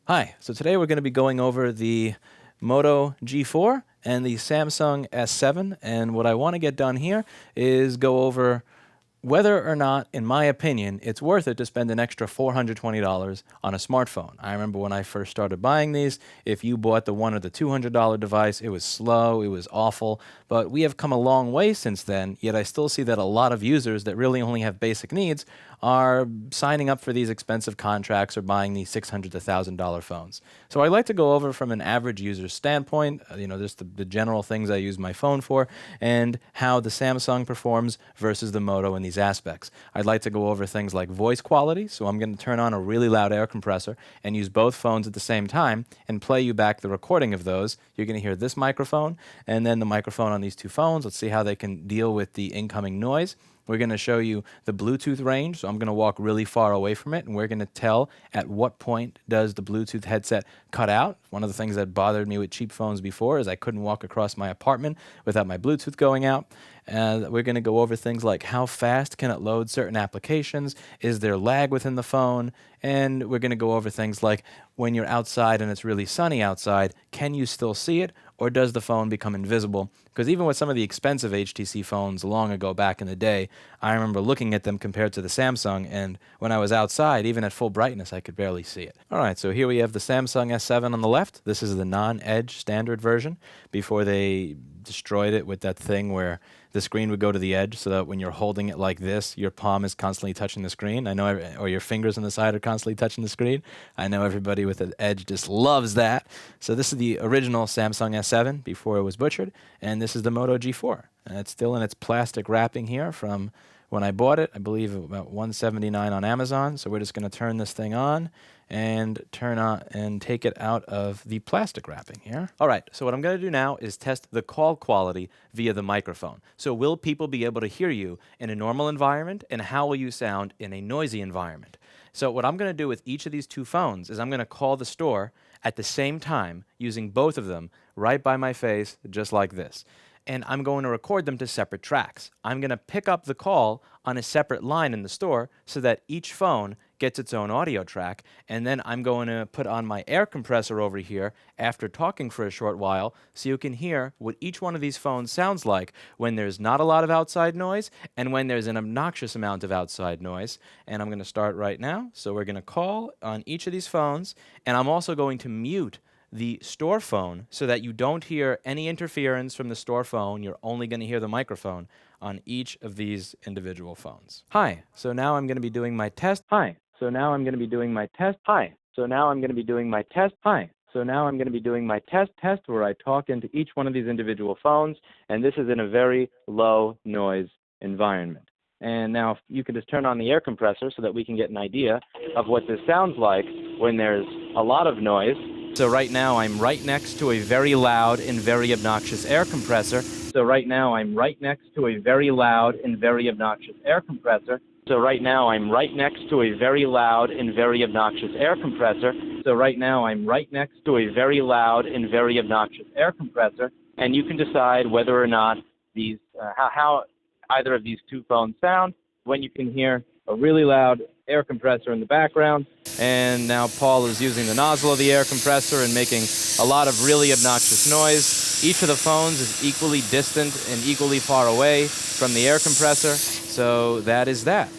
Hi, so today we're going to be going over the Moto G4 and the Samsung S7, and what I want to get done here is go over whether or not, in my opinion, it's worth it to spend an extra $420 on a smartphone. I remember when I first started buying these, if you bought the $100 or the $200 device, it was slow, it was awful, but we have come a long way since then, yet I still see that a lot of users that really only have basic needs are signing up for these expensive contracts or buying these $600 to $1,000 phones. So I like to go over from an average user's standpoint, just the general things I use my phone for, and how the Samsung performs versus the Moto in these aspects. I'd like to go over things like voice quality, so I'm going to turn on a really loud air compressor and use both phones at the same time and play you back the recording of those. You're going to hear this microphone and then the microphone on these two phones. Let's see how they can deal with the incoming noise. We're going to show you the Bluetooth range, so I'm going to walk really far away from it, and we're going to tell at what point does the Bluetooth headset cut out. One of the things that bothered me with cheap phones before is I couldn't walk across my apartment without my Bluetooth going out. We're going to go over things like how fast can it load certain applications, is there lag within the phone, and we're going to go over things like when you're outside and it's really sunny outside, can you still see it, or does the phone become invisible? Because even with some of the expensive HTC phones long ago back in the day, I remember looking at them compared to the Samsung, and when I was outside, even at full brightness, I could barely see it. All right, so here we have the Samsung S7 on the left. This is the non-edge standard version before they destroyed it with that thing where the screen would go to the edge so that when you're holding it like this, your palm is constantly touching the screen. I know, or your fingers on the side are constantly touching the screen. I know everybody with an edge just loves that. So this is the original Samsung S7 before it was butchered, and this is the Moto G4. And it's still in its plastic wrapping here from when I bought it. I believe about $179 on Amazon. So we're just going to turn this thing on and take it out of the plastic wrapping here. All right, so what I'm going to do now is test the call quality via the microphone. So will people be able to hear you in a normal environment, and how will you sound in a noisy environment? So what I'm going to do with each of these two phones is I'm going to call the store at the same time using both of them right by my face, just like this. And I'm going to record them to separate tracks. I'm going to pick up the call on a separate line in the store so that each phone gets its own audio track, and then I'm going to put on my air compressor over here after talking for a short while so you can hear what each one of these phones sounds like when there's not a lot of outside noise and when there's an obnoxious amount of outside noise. And I'm going to start right now. So we're going to call on each of these phones, and I'm also going to mute the store phone so that you don't hear any interference from the store phone. You're only going to hear the microphone on each of these individual phones. Hi, so now I'm going to be doing my test. Hi, so now I'm going to be doing my test. Hi, so now I'm going to be doing my test. Hi, so now I'm going to be doing my test where I talk into each one of these individual phones, and this is in a very low noise environment. And now you can just turn on the air compressor so that we can get an idea of what this sounds like when there's a lot of noise. So right now I'm right next to a very loud and very obnoxious air compressor. So right now I'm right next to a very loud and very obnoxious air compressor. So right now I'm right next to a very loud and very obnoxious air compressor. So right now I'm right next to a very loud and very obnoxious air compressor. And you can decide whether or not these, how either of these two phones sound when you can hear a really loud air compressor in the background. And now Paul is using the nozzle of the air compressor and making a lot of really obnoxious noise. Each of the phones is equally distant and equally far away from the air compressor. So that is that.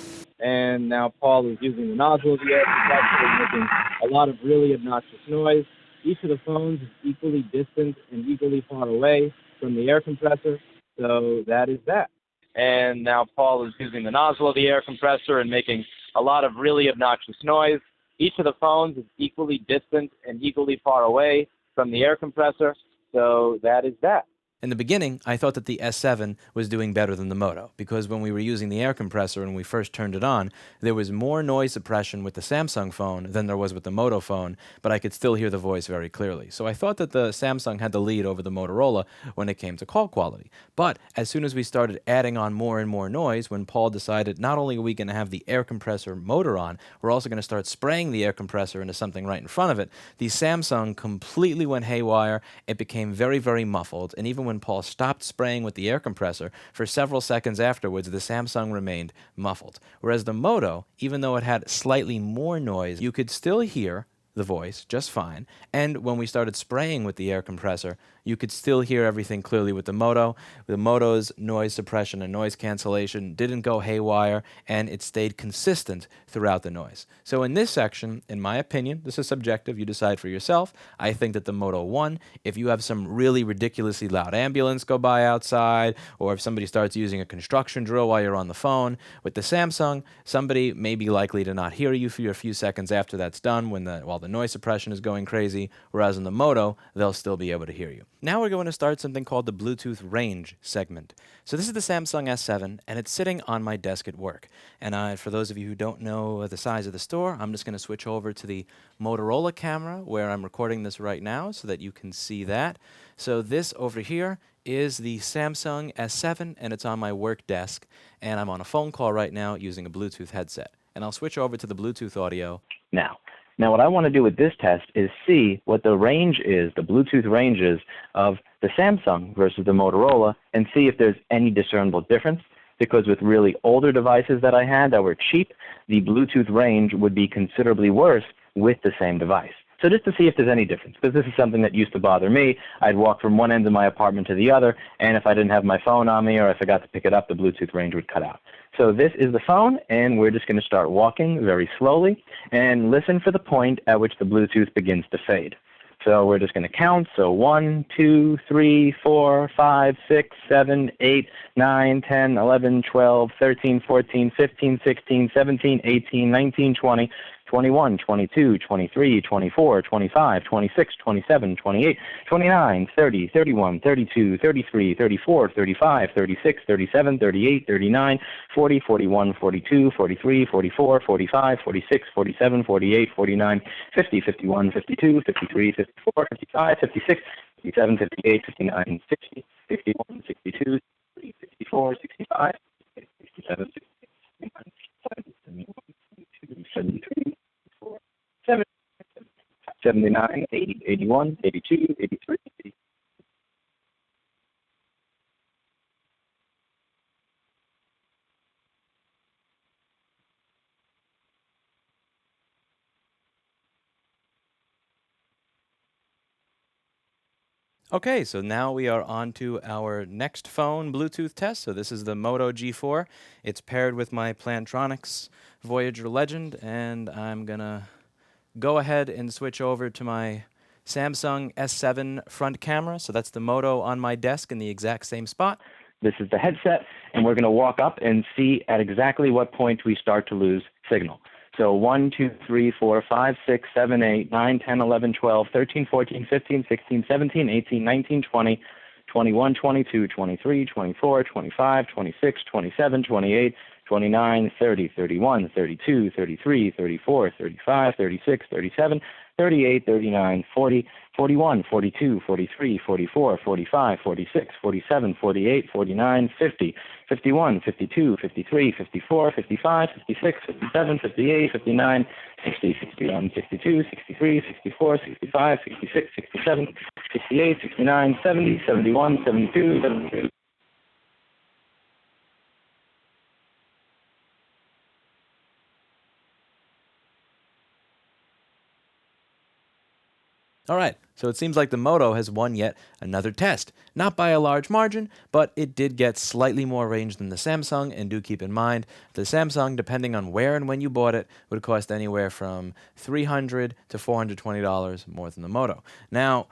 And now Paul is using the nozzle of the air compressor and making a lot of really obnoxious noise. Each of the phones is equally distant and equally far away from the air compressor. So that is that. And now Paul is using the nozzle of the air compressor and making a lot of really obnoxious noise. Each of the phones is equally distant and equally far away from the air compressor. So that is that. In the beginning, I thought that the S7 was doing better than the Moto, because when we were using the air compressor and we first turned it on, there was more noise suppression with the Samsung phone than there was with the Moto phone, but I could still hear the voice very clearly. So I thought that the Samsung had the lead over the Motorola when it came to call quality. But as soon as we started adding on more and more noise, when Paul decided not only are we going to have the air compressor motor on, we're also going to start spraying the air compressor into something right in front of it, the Samsung completely went haywire. It became very, very muffled, and even when Paul stopped spraying with the air compressor, for several seconds afterwards, the Samsung remained muffled. Whereas the Moto, even though it had slightly more noise, you could still hear the voice just fine. And when we started spraying with the air compressor, you could still hear everything clearly with the Moto. The Moto's noise suppression and noise cancellation didn't go haywire, and it stayed consistent throughout the noise. So in this section, in my opinion, this is subjective, you decide for yourself, I think that the Moto 1, if you have some really ridiculously loud ambulance go by outside, or if somebody starts using a construction drill while you're on the phone, with the Samsung, somebody may be likely to not hear you for a few seconds after that's done while the noise suppression is going crazy, whereas in the Moto, they'll still be able to hear you. Now we're going to start something called the Bluetooth range segment. So this is the Samsung S7, and it's sitting on my desk at work. And for those of you who don't know the size of the store, I'm just going to switch over to the Motorola camera where I'm recording this right now so that you can see that. So this over here is the Samsung S7, and it's on my work desk, and I'm on a phone call right now using a Bluetooth headset. And I'll switch over to the Bluetooth audio now. Now, what I want to do with this test is see what the range is, the Bluetooth range is, of the Samsung versus the Motorola, and see if there's any discernible difference. Because with really older devices that I had that were cheap, the Bluetooth range would be considerably worse with the same device. So just to see if there's any difference, because this is something that used to bother me. I'd walk from one end of my apartment to the other, and if I didn't have my phone on me or I forgot to pick it up, the Bluetooth range would cut out. So this is the phone, and we're just going to start walking very slowly and listen for the point at which the Bluetooth begins to fade. So we're just going to count. So 1, 2, 3, 4, 5, 6, 7, 8, 9, 10, 11, 12, 13, 14, 15, 16, 17, 18, 19, 20, 21, 22, 23, 24, 25, 26, 27, 28, 29, 30, 31, 32, 33, 34, 35, 36, 37, 38, 39, 40, 41, 42, 43, 44, 45, 46, 47, 48, 49, 50, 51, 52, 53, 54, 55, 56, 57, 58, 59, 60, 61, 62, 63, 64, 65, 67, 68, 69, 70, 73, 79, 80, 81, 82, 83. Okay, so now we are on to our next phone Bluetooth test. So this is the Moto G4. It's paired with my Plantronics Voyager Legend, and I'm going to go ahead and switch over to my Samsung S7 front camera. So that's the Moto on my desk in the exact same spot. This is the headset, and we're going to walk up and see at exactly what point we start to lose signal. So 1, 2, 3, 4, 5, 6, 7, 8, 9, 10, 11, 12, 13, 14, 15, 16, 17, 18, 19, 20, 21, 22, 23, 24, 25, 26, 27, 28, 29, 30, 31, 32, 33, 34, 35, 36, 37, 38, 39, 40, 41, 42, 43, 44, 45, 46, 47, 48, 49, 50, 51, 52, 53, 54, 55, 56, 57, 58, 59, 60, 61, 62, 63, 64, 65, 66, 67, 68, 69, 70, 71, 72, 73. All right, so it seems like the Moto has won yet another test. Not by a large margin, but it did get slightly more range than the Samsung, and do keep in mind, the Samsung, depending on where and when you bought it, would cost anywhere from $300 to $420 more than the Moto. Now,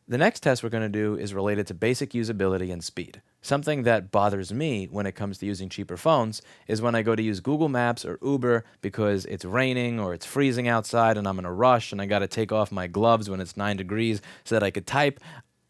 the next test we're going to do is related to basic usability and speed. Something that bothers me when it comes to using cheaper phones is when I go to use Google Maps or Uber because it's raining or it's freezing outside and I'm in a rush and I got to take off my gloves when it's 9 degrees so that I could type.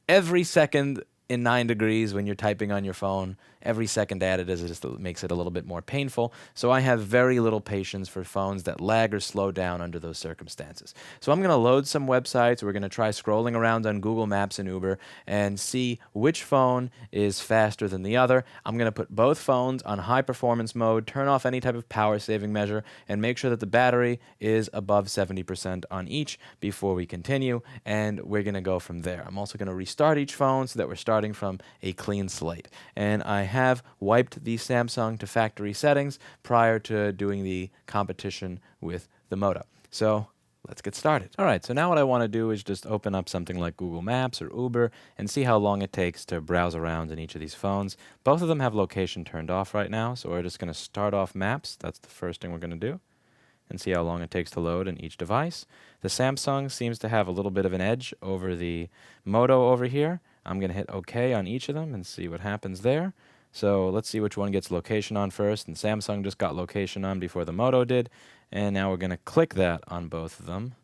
Every second in 9 degrees when you're typing on your phone, every second added just makes it a little bit more painful. So I have very little patience for phones that lag or slow down under those circumstances. So I'm going to load some websites. We're going to try scrolling around on Google Maps and Uber and see which phone is faster than the other. I'm going to put both phones on high performance mode, turn off any type of power saving measure, and make sure that the battery is above 70% on each before we continue, and we're going to go from there. I'm also going to restart each phone so that we're starting from a clean slate. And I have wiped the Samsung to factory settings prior to doing the competition with the Moto. So let's get started. All right, so now what I want to do is just open up something like Google Maps or Uber and see how long it takes to browse around in each of these phones. Both of them have location turned off right now, so we're just going to start off Maps. That's the first thing we're going to do, and see how long it takes to load in each device. The Samsung seems to have a little bit of an edge over the Moto over here. I'm going to hit OK on each of them and see what happens there. So let's see which one gets location on first, and Samsung just got location on before the Moto did. And now we're going to click that on both of them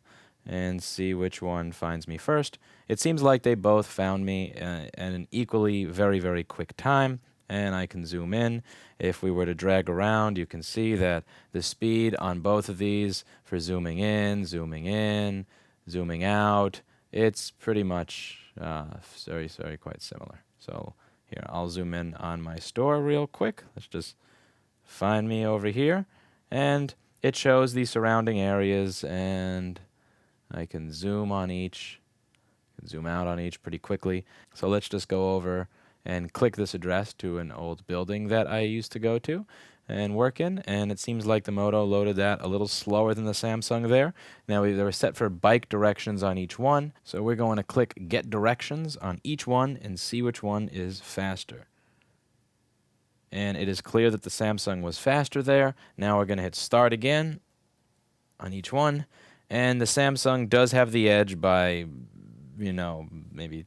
and see which one finds me first. It seems like they both found me at an equally very, very quick time. And I can zoom in. If we were to drag around, you can see that the speed on both of these for zooming in, zooming out, it's pretty much very, very quite similar. So here, I'll zoom in on my store real quick. Let's just find me over here. And it shows the surrounding areas, and I can zoom on each, zoom out on each pretty quickly. So let's just go over and click this address to an old building that I used to go to and work in, and it seems like the Moto loaded that a little slower than the Samsung there. Now they were set for bike directions on each one, so we're going to click Get Directions on each one and see which one is faster. And it is clear that the Samsung was faster there. Now we're going to hit Start again on each one, and the Samsung does have the edge by, maybe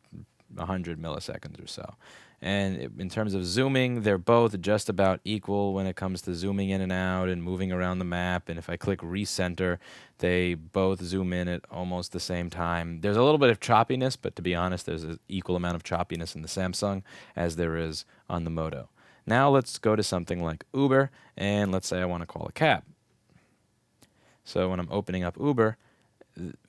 100 milliseconds or so. And in terms of zooming, they're both just about equal when it comes to zooming in and out and moving around the map. And if I click recenter, they both zoom in at almost the same time. There's a little bit of choppiness, but to be honest, there's an equal amount of choppiness in the Samsung as there is on the Moto. Now let's go to something like Uber, and let's say I want to call a cab. So when I'm opening up Uber,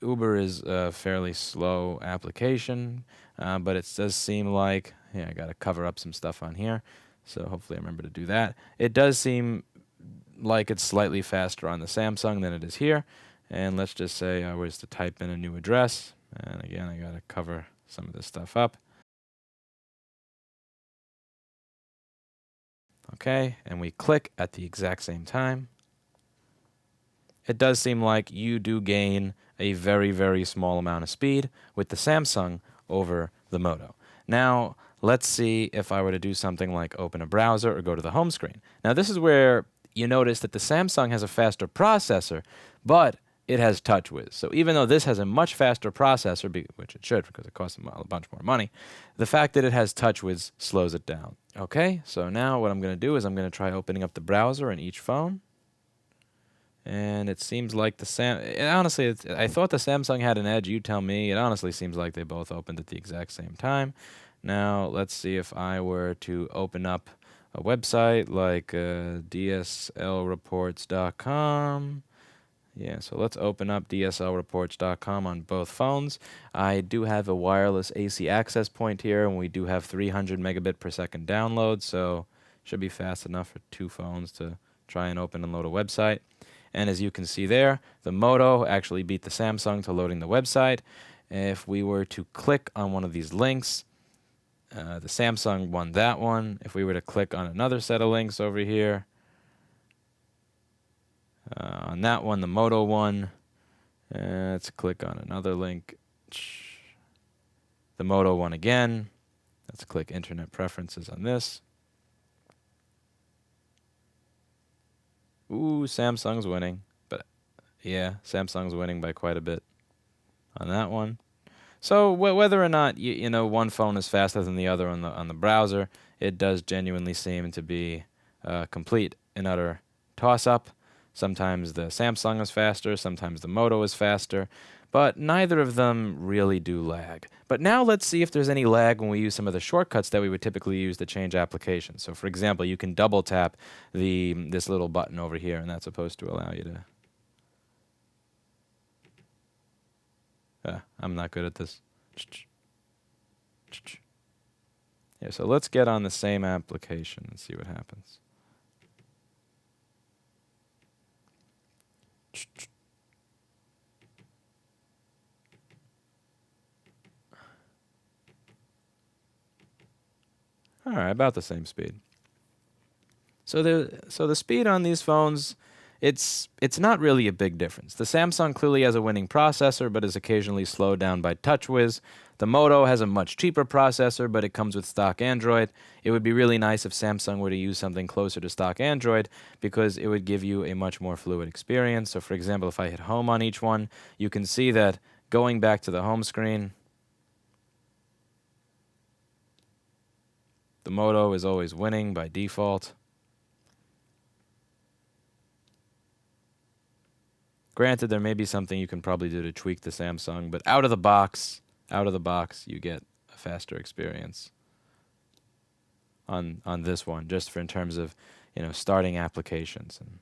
Uber is a fairly slow application, but it does seem like, I got to cover up some stuff on here, so hopefully I remember to do that. It does seem like it's slightly faster on the Samsung than it is here, and let's just say I was to type in a new address, and again, I got to cover some of this stuff up. Okay, and we click at the exact same time. It does seem like you do gain a very, very small amount of speed with the Samsung over the Moto. Now, let's see if I were to do something like open a browser or go to the home screen. Now, this is where you notice that the Samsung has a faster processor, but it has TouchWiz. So even though this has a much faster processor, which it should because it costs a bunch more money, the fact that it has TouchWiz slows it down. Okay, so now what I'm going to do is I'm going to try opening up the browser in each phone. And it seems like honestly, I thought the Samsung had an edge. You tell me. It honestly seems like they both opened at the exact same time. Now, let's see if I were to open up a website like dslreports.com. Yeah, so let's open up dslreports.com on both phones. I do have a wireless AC access point here, and we do have 300 megabit per second download, so should be fast enough for two phones to try and open and load a website. And as you can see there, the Moto actually beat the Samsung to loading the website. If we were to click on one of these links, the Samsung won that one. If we were to click on another set of links over here, on that one, the Moto won. Let's click on another link. The Moto won again. Let's click Internet Preferences on this. Ooh, Samsung's winning. But yeah, Samsung's winning by quite a bit on that one. So whether or not one phone is faster than the other on the browser, it does genuinely seem to be a complete and utter toss-up. Sometimes the Samsung is faster, sometimes the Moto is faster, but neither of them really do lag. But now let's see if there's any lag when we use some of the shortcuts that we would typically use to change applications. So for example, you can double tap this little button over here, and that's supposed to allow you to... I'm not good at this. Yeah, so let's get on the same application and see what happens. All right, about the same speed. So the speed on these phones it's not really a big difference. The Samsung clearly has a winning processor, but is occasionally slowed down by TouchWiz. The Moto has a much cheaper processor, but it comes with stock Android. It would be really nice if Samsung were to use something closer to stock Android because it would give you a much more fluid experience. So for example, if I hit home on each one, you can see that going back to the home screen, the Moto is always winning by default. Granted, there may be something you can probably do to tweak the Samsung, but out of the box, you get a faster experience on this one, just for in terms of, starting applications. And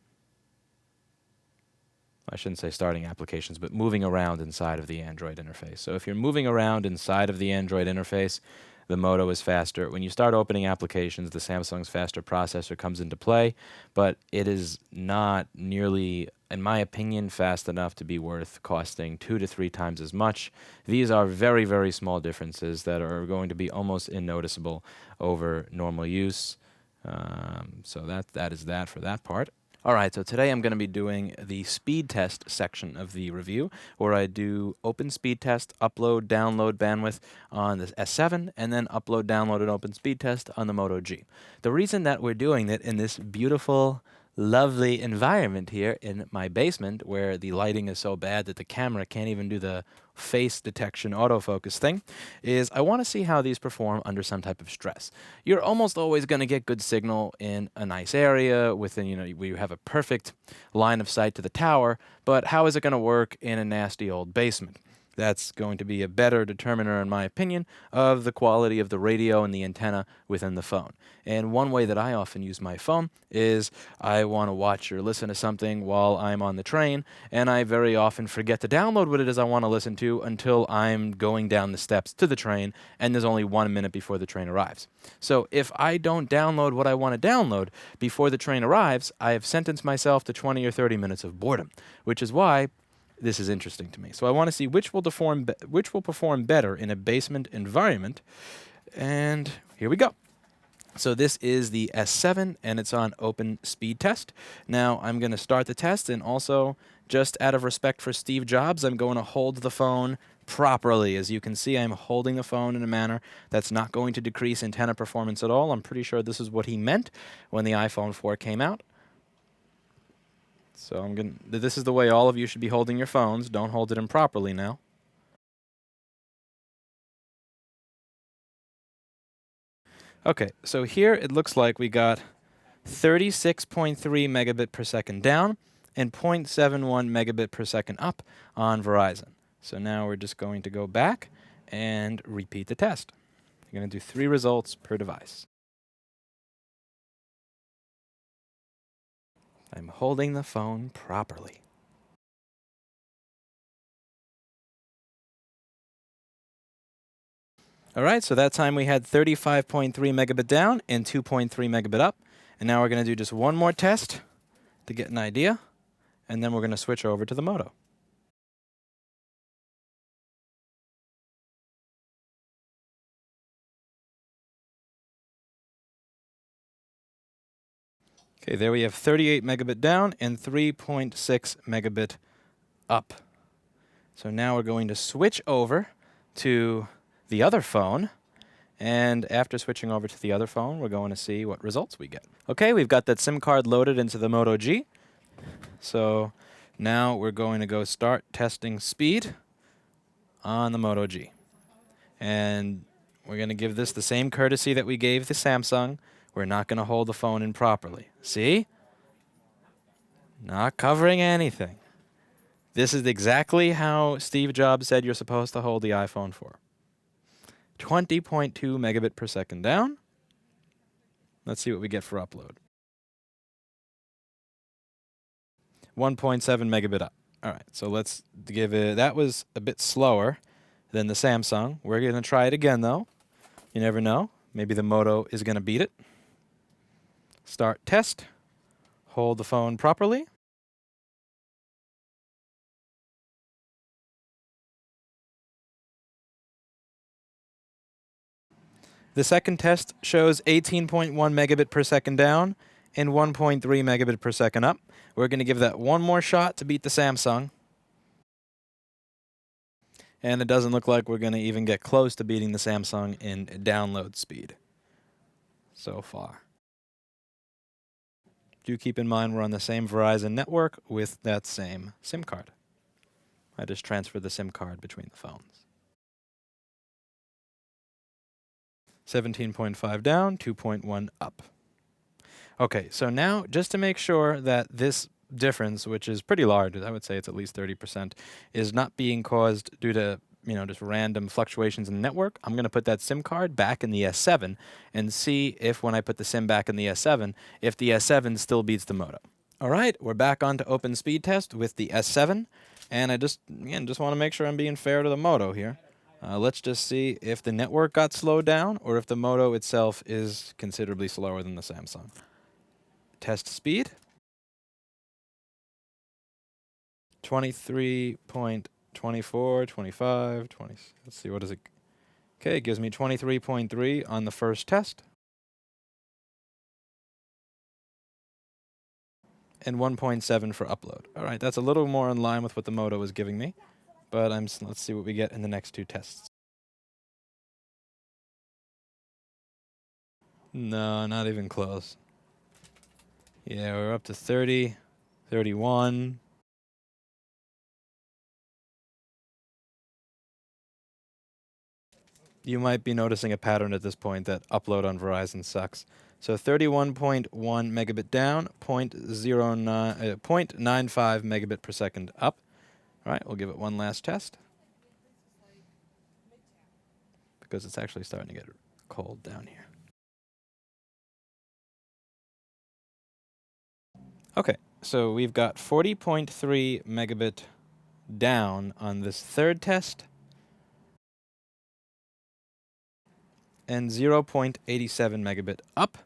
I shouldn't say starting applications, but moving around inside of the Android interface. So if you're moving around inside of the Android interface, the Moto is faster. When you start opening applications, the Samsung's faster processor comes into play, but it is not nearly, in my opinion, fast enough to be worth costing 2 to 3 times as much. These are very, very small differences that are going to be almost unnoticeable over normal use. So that is that for that part. All right, so today I'm going to be doing the speed test section of the review, where I do open speed test, upload, download bandwidth on the S7, and then upload, download, and open speed test on the Moto G. The reason that we're doing it in this beautiful, lovely environment here in my basement, where the lighting is so bad that the camera can't even do the face detection autofocus thing, is I want to see how these perform under some type of stress. You're almost always going to get good signal in a nice area within, where you have a perfect line of sight to the tower, but how is it going to work in a nasty old basement? That's going to be a better determiner, in my opinion, of the quality of the radio and the antenna within the phone. And one way that I often use my phone is I want to watch or listen to something while I'm on the train, and I very often forget to download what it is I want to listen to until I'm going down the steps to the train, and there's only 1 minute before the train arrives. So if I don't download what I want to download before the train arrives, I have sentenced myself to 20 or 30 minutes of boredom, which is why this is interesting to me. So I want to see which will perform better in a basement environment. And here we go. So this is the S7, and it's on open speed test. Now I'm going to start the test, and also, just out of respect for Steve Jobs, I'm going to hold the phone properly. As you can see, I'm holding the phone in a manner that's not going to decrease antenna performance at all. I'm pretty sure this is what he meant when the iPhone 4 came out. So this is the way all of you should be holding your phones. Don't hold it improperly now. Okay, so here it looks like we got 36.3 megabit per second down and 0.71 megabit per second up on Verizon. So now we're just going to go back and repeat the test. We're going to do 3 results per device. I'm holding the phone properly. All right, so that time we had 35.3 megabit down and 2.3 megabit up. And now we're going to do just one more test to get an idea, and then we're going to switch over to the Moto. Okay, there we have 38 megabit down and 3.6 megabit up. So now we're going to switch over to the other phone, and after switching over to the other phone, we're going to see what results we get. Okay, we've got that SIM card loaded into the Moto G. So now we're going to go start testing speed on the Moto G. And we're going to give this the same courtesy that we gave the Samsung. We're not going to hold the phone in properly. See? Not covering anything. This is exactly how Steve Jobs said you're supposed to hold the iPhone 4. 20.2 megabit per second down. Let's see what we get for upload. 1.7 megabit up. All right, so let's give it, that was a bit slower than the Samsung. We're going to try it again, though. You never know. Maybe the Moto is going to beat it. Start test. Hold the phone properly. The second test shows 18.1 megabit per second down and 1.3 megabit per second up. We're going to give that one more shot to beat the Samsung. And it doesn't look like we're going to even get close to beating the Samsung in download speed so far. Do keep in mind we're on the same Verizon network with that same SIM card. I just transferred the SIM card between the phones. 17.5 down, 2.1 up. Okay, so now just to make sure that this difference, which is pretty large, I would say it's at least 30%, is not being caused due to just random fluctuations in the network, I'm going to put that SIM card back in the S7 and see if when I put the SIM back in the S7, if the S7 still beats the Moto. All right, we're back on to open speed test with the S7, and I just want to make sure I'm being fair to the Moto here. Let's just see if the network got slowed down or if the Moto itself is considerably slower than the Samsung. Test speed. 23.24, 25, 20. Let's see, what is it? Okay, it gives me 23.3 on the first test. And 1.7 for upload. All right, that's a little more in line with what the Moto is giving me. But let's see what we get in the next two tests. No, not even close. Yeah, we're up to 30, 31. You might be noticing a pattern at this point that upload on Verizon sucks. So 31.1 megabit down, 0.95 megabit per second up. All right, we'll give it one last test. Because it's actually starting to get cold down here. Okay, so we've got 40.3 megabit down on this third test. And 0.87 megabit up.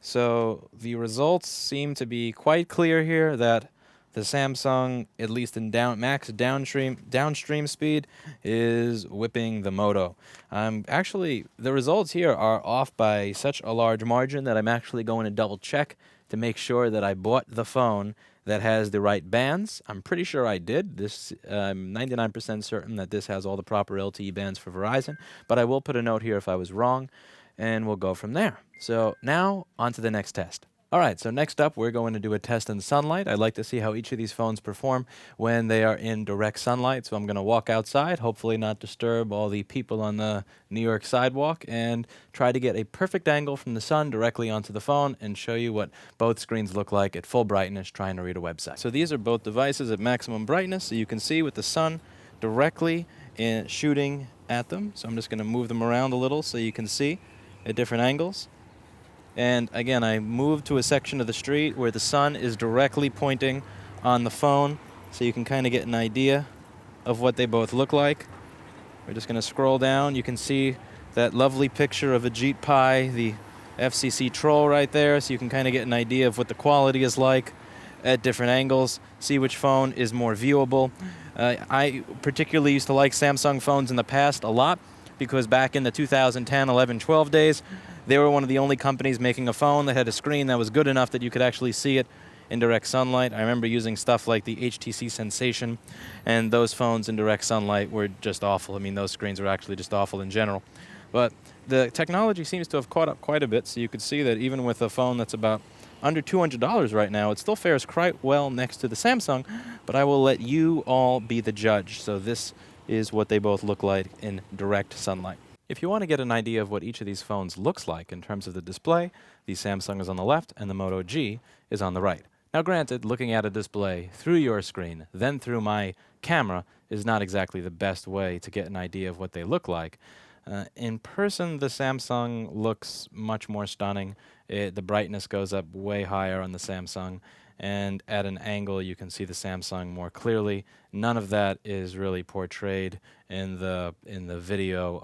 So the results seem to be quite clear here that the Samsung, at least in max downstream speed, is whipping the Moto. Actually, the results here are off by such a large margin that I'm actually going to double check to make sure that I bought the phone that has the right bands. I'm pretty sure I did. I'm 99% certain that this has all the proper LTE bands for Verizon, but I will put a note here if I was wrong, and we'll go from there. So now, on to the next test. All right, so next up, we're going to do a test in sunlight. I'd like to see how each of these phones perform when they are in direct sunlight. So I'm going to walk outside, hopefully not disturb all the people on the New York sidewalk, and try to get a perfect angle from the sun directly onto the phone and show you what both screens look like at full brightness trying to read a website. So these are both devices at maximum brightness, so you can see with the sun directly shooting at them. So I'm just going to move them around a little so you can see at different angles. And again, I moved to a section of the street where the sun is directly pointing on the phone, so you can kind of get an idea of what they both look like. We're just going to scroll down. You can see that lovely picture of Ajit Pai, the FCC troll right there, so you can kind of get an idea of what the quality is like at different angles, see which phone is more viewable. I particularly used to like Samsung phones in the past a lot, because back in the 2010, 11, 12 days, they were one of the only companies making a phone that had a screen that was good enough that you could actually see it in direct sunlight. I remember using stuff like the HTC Sensation, and those phones in direct sunlight were just awful. I mean, those screens were actually just awful in general. But the technology seems to have caught up quite a bit, so you could see that even with a phone that's about under $200 right now, it still fares quite well next to the Samsung, but I will let you all be the judge. So this is what they both look like in direct sunlight. If you want to get an idea of what each of these phones looks like in terms of the display, the Samsung is on the left and the Moto G is on the right. Now granted, looking at a display through your screen, then through my camera, is not exactly the best way to get an idea of what they look like. In person, the Samsung looks much more stunning. The brightness goes up way higher on the Samsung, and at an angle you can see the Samsung more clearly. None of that is really portrayed in the video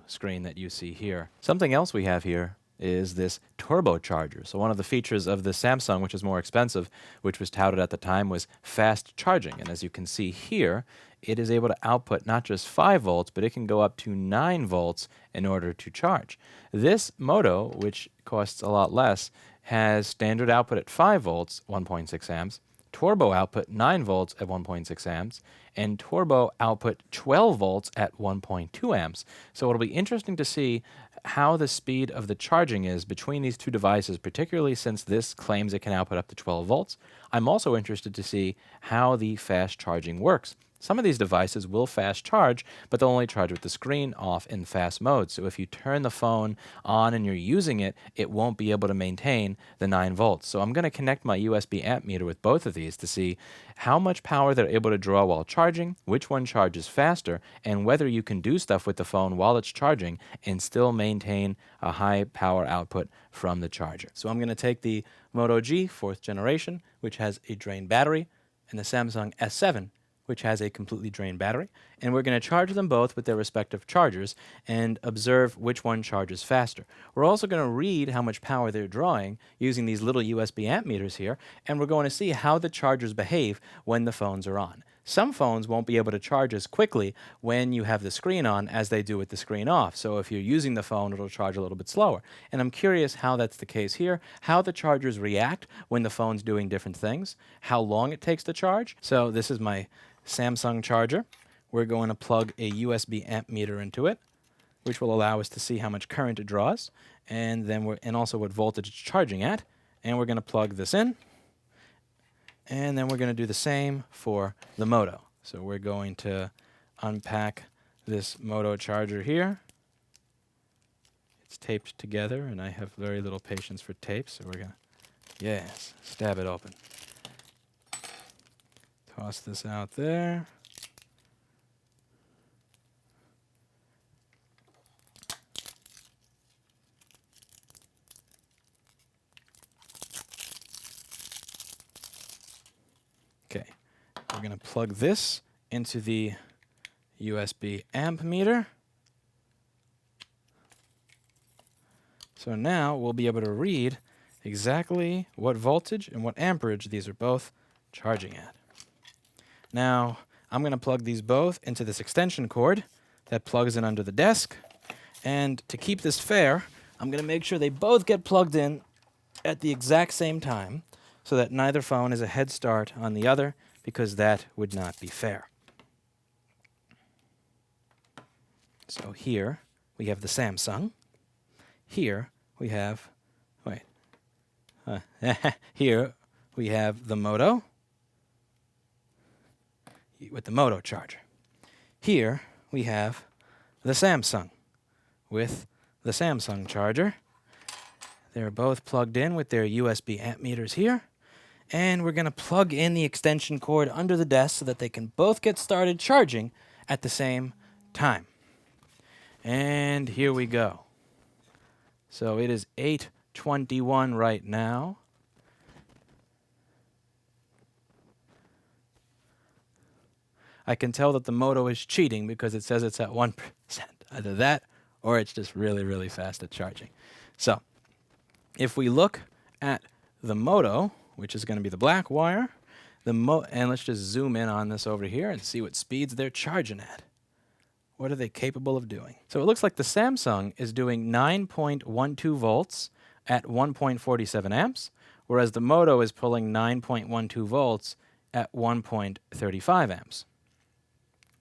screen that you see here. Something else we have here is this turbocharger. So one of the features of the Samsung, which is more expensive, which was touted at the time, was fast charging. And as you can see here, it is able to output not just 5 volts, but it can go up to 9 volts in order to charge. This Moto, which costs a lot less, has standard output at 5 volts, 1.6 amps, turbo output 9 volts at 1.6 amps, and turbo output 12 volts at 1.2 amps. So it'll be interesting to see how the speed of the charging is between these two devices, particularly since this claims it can output up to 12 volts. I'm also interested to see how the fast charging works. Some of these devices will fast charge, but they'll only charge with the screen off in fast mode. So if you turn the phone on and you're using it, it won't be able to maintain the 9 volts. So I'm going to connect my USB amp meter with both of these to see how much power they're able to draw while charging, which one charges faster, and whether you can do stuff with the phone while it's charging and still maintain a high power output from the charger. So I'm going to take the Moto G 4th generation, which has a drained battery, and the Samsung S7, which has a completely drained battery, and we're going to charge them both with their respective chargers and observe which one charges faster. We're also going to read how much power they're drawing using these little USB amp meters here, and we're going to see how the chargers behave when the phones are on. Some phones won't be able to charge as quickly when you have the screen on as they do with the screen off. So if you're using the phone, it'll charge a little bit slower. And I'm curious how that's the case here, how the chargers react when the phone's doing different things, how long it takes to charge. So this is my Samsung charger. We're going to plug a USB amp meter into it, which will allow us to see how much current it draws, and then also what voltage it's charging at. And we're going to plug this in, and then we're going to do the same for the Moto. So we're going to unpack this Moto charger here. It's taped together, and I have very little patience for tape, so we're going to, stab it open. Toss this out there. Okay, we're going to plug this into the USB amp meter. So now we'll be able to read exactly what voltage and what amperage these are both charging at. Now, I'm going to plug these both into this extension cord that plugs in under the desk. And to keep this fair, I'm going to make sure they both get plugged in at the exact same time so that neither phone is a head start on the other, because that would not be fair. So here we have the Samsung. Here we have, here we have the Moto with the Moto charger. Here we have the Samsung with the Samsung charger. They're both plugged in with their USB amp meters here. And we're going to plug in the extension cord under the desk so that they can both get started charging at the same time. And here we go. So it is 8:21 right now. I can tell that the Moto is cheating because it says it's at 1%. Either that or it's just really, really fast at charging. So if we look at the Moto, which is going to be the black wire, and let's just zoom in on this over here and see what speeds they're charging at. What are they capable of doing? So it looks like the Samsung is doing 9.12 volts at 1.47 amps, whereas the Moto is pulling 9.12 volts at 1.35 amps.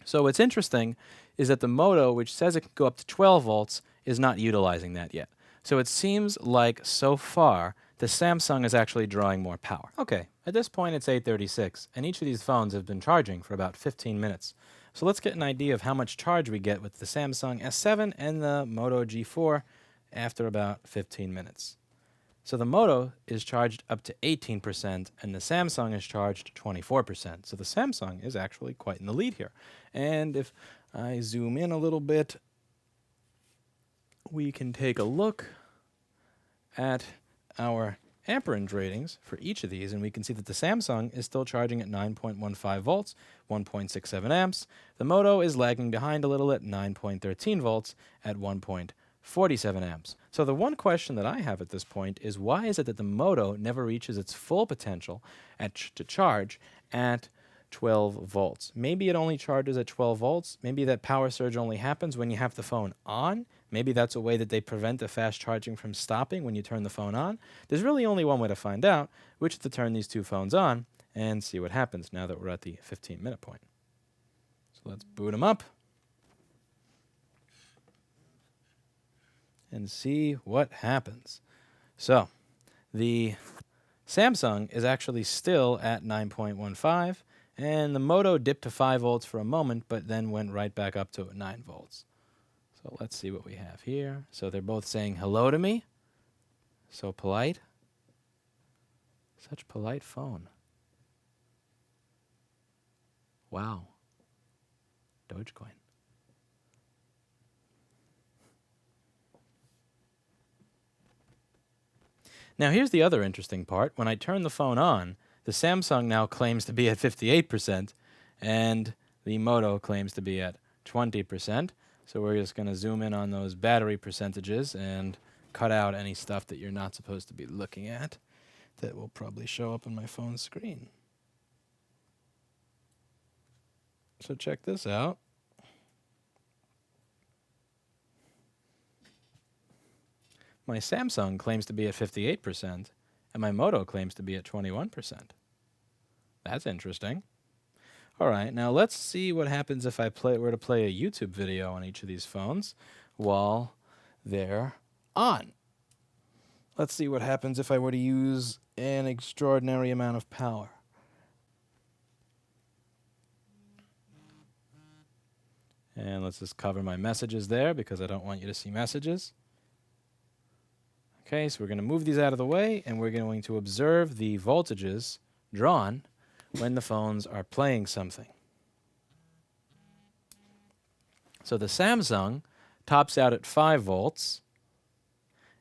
So what's interesting is that the Moto, which says it can go up to 12 volts, is not utilizing that yet. So it seems like so far the Samsung is actually drawing more power. Okay, at this point it's 8:36, and each of these phones have been charging for about 15 minutes. So let's get an idea of how much charge we get with the Samsung S7 and the Moto G4 after about 15 minutes. So the Moto is charged up to 18%, and the Samsung is charged 24%. So the Samsung is actually quite in the lead here. And if I zoom in a little bit, we can take a look at our amperage ratings for each of these, and we can see that the Samsung is still charging at 9.15 volts, 1.67 amps. The Moto is lagging behind a little at 9.13 volts at 1.47 amps. So the one question that I have at this point is, why is it that the Moto never reaches its full potential to charge at 12 volts? Maybe it only charges at 12 volts. Maybe that power surge only happens when you have the phone on. Maybe that's a way that they prevent the fast charging from stopping when you turn the phone on. There's really only one way to find out, which is to turn these two phones on and see what happens now that we're at the 15-minute point. So let's boot them up and see what happens. So the Samsung is actually still at 9.15, and the Moto dipped to 5 volts for a moment, but then went right back up to 9 volts. So let's see what we have here. So they're both saying hello to me. So polite. Such polite phone. Wow. Dogecoin. Now here's the other interesting part. When I turn the phone on, the Samsung now claims to be at 58%, and the Moto claims to be at 20%. So we're just going to zoom in on those battery percentages and cut out any stuff that you're not supposed to be looking at that will probably show up on my phone screen. So check this out. My Samsung claims to be at 58%, and my Moto claims to be at 21%. That's interesting. All right, now let's see what happens if I were to play a YouTube video on each of these phones while they're on. Let's see what happens if I were to use an extraordinary amount of power. And let's just cover my messages there because I don't want you to see messages. Okay, so we're going to move these out of the way, and we're going to observe the voltages drawn when the phones are playing something. So the Samsung tops out at 5 volts,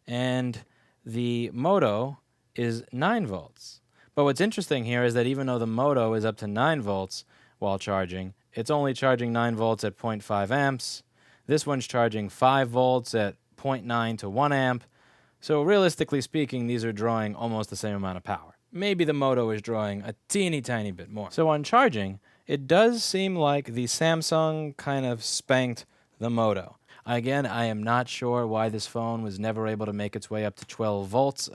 and the Moto is 9 volts. But what's interesting here is that even though the Moto is up to 9 volts while charging, it's only charging 9 volts at 0.5 amps. This one's charging 5 volts at 0.9 to 1 amp. So realistically speaking, these are drawing almost the same amount of power. Maybe the Moto is drawing a teeny tiny bit more. So on charging, it does seem like the Samsung kind of spanked the Moto. Again, I am not sure why this phone was never able to make its way up to 12 volts.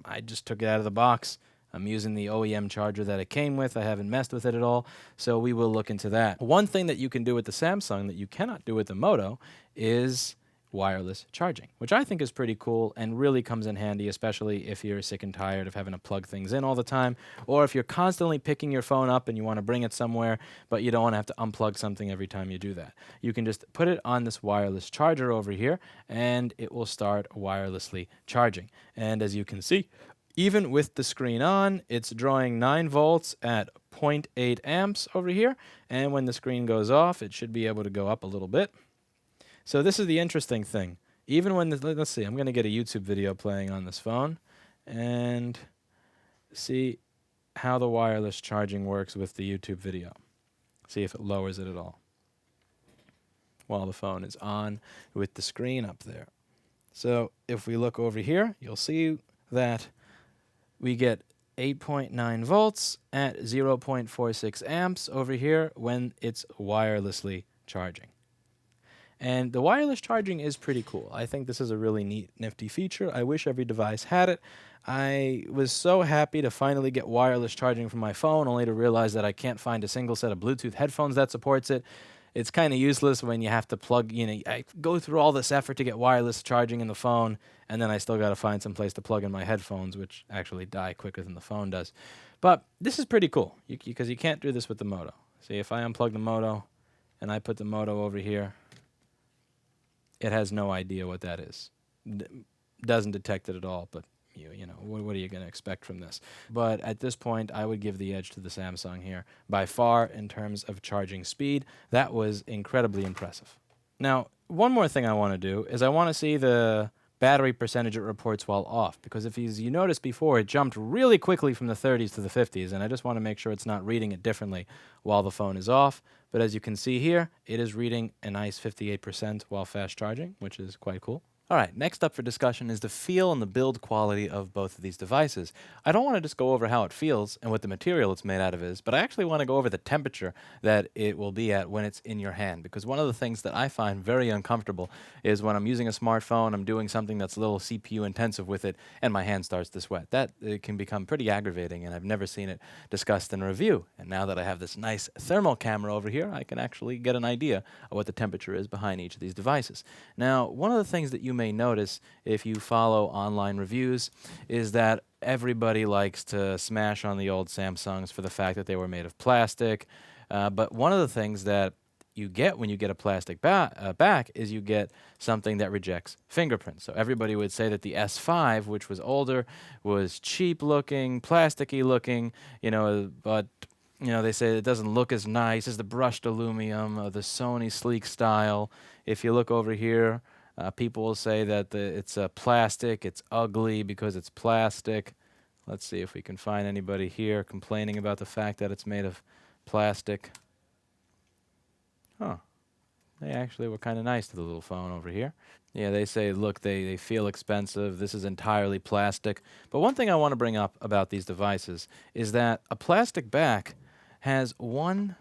I just took it out of the box. I'm using the OEM charger that it came with. I haven't messed with it at all, so we will look into that. One thing that you can do with the Samsung that you cannot do with the Moto is wireless charging, which I think is pretty cool and really comes in handy, especially if you're sick and tired of having to plug things in all the time, or if you're constantly picking your phone up and you want to bring it somewhere, but you don't want to have to unplug something every time you do that. You can just put it on this wireless charger over here, and it will start wirelessly charging. And as you can see, even with the screen on, it's drawing 9 volts at 0.8 amps over here, and when the screen goes off, it should be able to go up a little bit. So this is the interesting thing. Even when, let's see, I'm going to get a YouTube video playing on this phone and see how the wireless charging works with the YouTube video. See if it lowers it at all while the phone is on with the screen up there. So if we look over here, you'll see that we get 8.9 volts at 0.46 amps over here when it's wirelessly charging. And the wireless charging is pretty cool. I think this is a really neat, nifty feature. I wish every device had it. I was so happy to finally get wireless charging from my phone, only to realize that I can't find a single set of Bluetooth headphones that supports it. It's kind of useless when you have to plug, I go through all this effort to get wireless charging in the phone, and then I still got to find some place to plug in my headphones, which actually die quicker than the phone does. But this is pretty cool, because you can't do this with the Moto. See, if I unplug the Moto and I put the Moto over here, it has no idea what that is. Doesn't detect it at all, but what are you going to expect from this? But at this point, I would give the edge to the Samsung here. By far, in terms of charging speed, that was incredibly impressive. Now, one more thing I want to do is I want to see the battery percentage it reports while off, because if you noticed before, it jumped really quickly from the 30s to the 50s, and I just want to make sure it's not reading it differently while the phone is off. But as you can see here, it is reading a nice 58% while fast charging, which is quite cool. All right, next up for discussion is the feel and the build quality of both of these devices. I don't want to just go over how it feels and what the material it's made out of is, but I actually want to go over the temperature that it will be at when it's in your hand. Because one of the things that I find very uncomfortable is when I'm using a smartphone, I'm doing something that's a little CPU intensive with it, and my hand starts to sweat. That it can become pretty aggravating, and I've never seen it discussed in a review. And now that I have this nice thermal camera over here, I can actually get an idea of what the temperature is behind each of these devices. Now, one of the things that you may notice if you follow online reviews is that everybody likes to smash on the old Samsungs for the fact that they were made of plastic. But one of the things that you get when you get a plastic back is you get something that rejects fingerprints. So everybody would say that the S5, which was older, was cheap looking, plasticky looking, but they say it doesn't look as nice as the brushed aluminum, the Sony sleek style. If you look over here, people will say that it's plastic, it's ugly because it's plastic. Let's see if we can find anybody here complaining about the fact that it's made of plastic. Huh. They actually were kind of nice to the little phone over here. Yeah, they say, look, they feel expensive. This is entirely plastic. But one thing I want to bring up about these devices is that a plastic back has one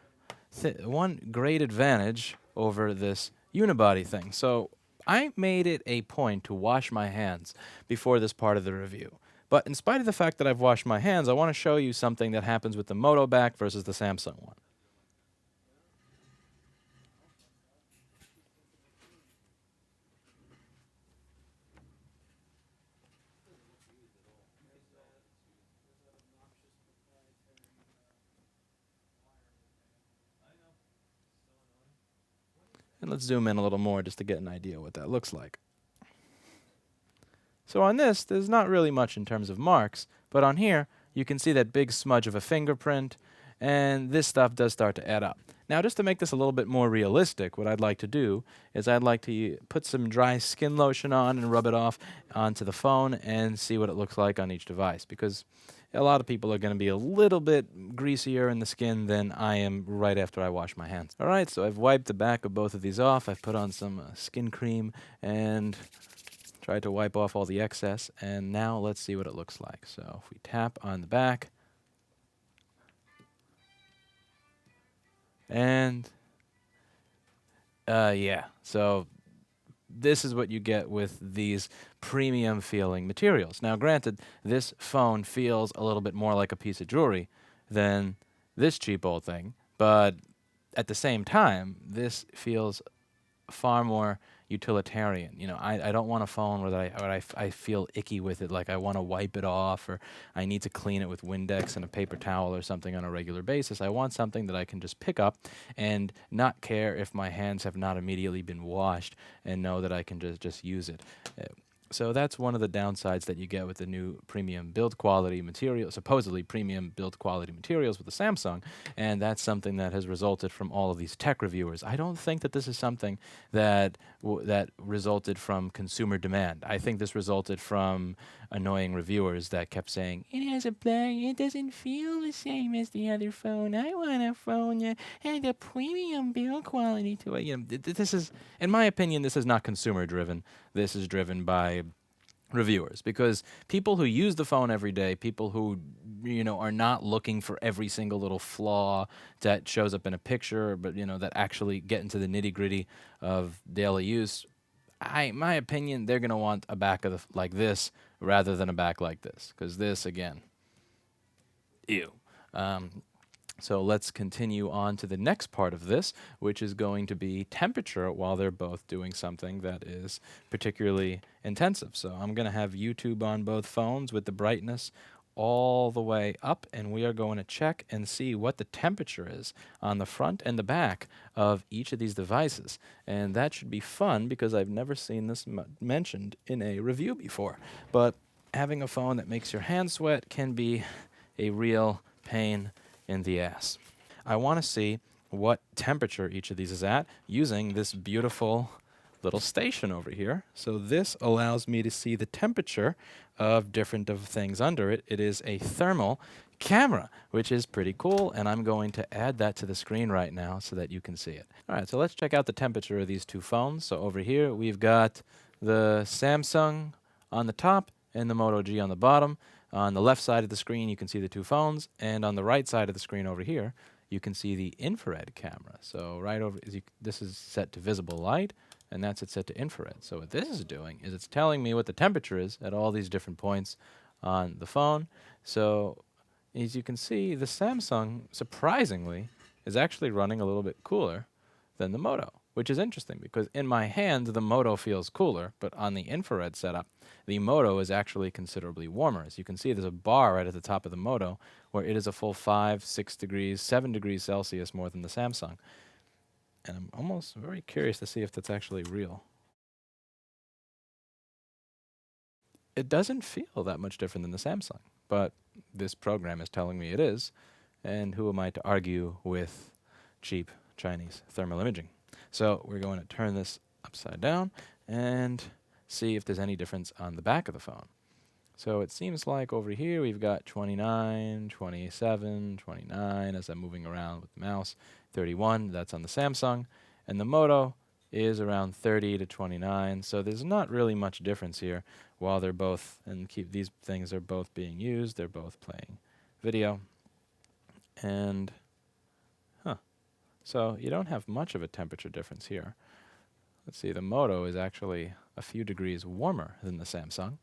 great advantage over this unibody thing. So I made it a point to wash my hands before this part of the review. But in spite of the fact that I've washed my hands, I want to show you something that happens with the Moto back versus the Samsung one. And let's zoom in a little more just to get an idea what that looks like. So on this, there's not really much in terms of marks, but on here, you can see that big smudge of a fingerprint, and this stuff does start to add up. Now, just to make this a little bit more realistic, what I'd like to do is I'd like to put some dry skin lotion on and rub it off onto the phone and see what it looks like on each device, because a lot of people are going to be a little bit greasier in the skin than I am right after I wash my hands. All right, so I've wiped the back of both of these off. I've put on some skin cream and tried to wipe off all the excess, and now let's see what it looks like. So if we tap on the back, and yeah, so this is what you get with these premium feeling materials. Now granted, this phone feels a little bit more like a piece of jewelry than this cheap old thing, but at the same time, this feels far more utilitarian. I don't want a phone where I feel icky with it, like I want to wipe it off or I need to clean it with Windex and a paper towel or something on a regular basis. I want something that I can just pick up and not care if my hands have not immediately been washed and know that I can just use it. So that's one of the downsides that you get with the new premium build quality material, supposedly premium build quality materials with the Samsung, and that's something that has resulted from all of these tech reviewers. I don't think that this is something that that resulted from consumer demand. I think this resulted from annoying reviewers that kept saying, it has a black, it doesn't feel the same as the other phone. I want a phone that had a premium build quality to it. This is, in my opinion, this is not consumer driven. This is driven by reviewers, because people who use the phone every day, people who are not looking for every single little flaw that shows up in a picture, but that actually get into the nitty-gritty of daily use, my opinion, they're going to want a back like this rather than a back like this, because this, again, ew. So let's continue on to the next part of this, which is going to be temperature while they're both doing something that is particularly intensive. So I'm going to have YouTube on both phones with the brightness all the way up, and we are going to check and see what the temperature is on the front and the back of each of these devices. And that should be fun because I've never seen this mentioned in a review before. But having a phone that makes your hands sweat can be a real pain in the ass. I want to see what temperature each of these is at using this beautiful little station over here. So this allows me to see the temperature of different things under it. It is a thermal camera, which is pretty cool, and I'm going to add that to the screen right now so that you can see it. All right, so let's check out the temperature of these two phones. So over here we've got the Samsung on the top and the Moto G on the bottom. On the left side of the screen, you can see the two phones, and on the right side of the screen over here, you can see the infrared camera. So right over, this is set to visible light, and that's it set to infrared. So what this is doing is it's telling me what the temperature is at all these different points on the phone. So as you can see, the Samsung, surprisingly, is actually running a little bit cooler than the Moto, which is interesting because in my hand, the Moto feels cooler, but on the infrared setup, the Moto is actually considerably warmer. As you can see, there's a bar right at the top of the Moto where it is a full 5, 6 degrees, 7 degrees Celsius more than the Samsung. And I'm almost very curious to see if that's actually real. It doesn't feel that much different than the Samsung, but this program is telling me it is, and who am I to argue with cheap Chinese thermal imaging? So we're going to turn this upside down and see if there's any difference on the back of the phone. So it seems like over here we've got 29, 27, 29 as I'm moving around with the mouse, 31, that's on the Samsung, and the Moto is around 30 to 29, so there's not really much difference here while they're both, and keep these things are both being used, they're both playing video, and so you don't have much of a temperature difference here. Let's see, the Moto is actually a few degrees warmer than the Samsung.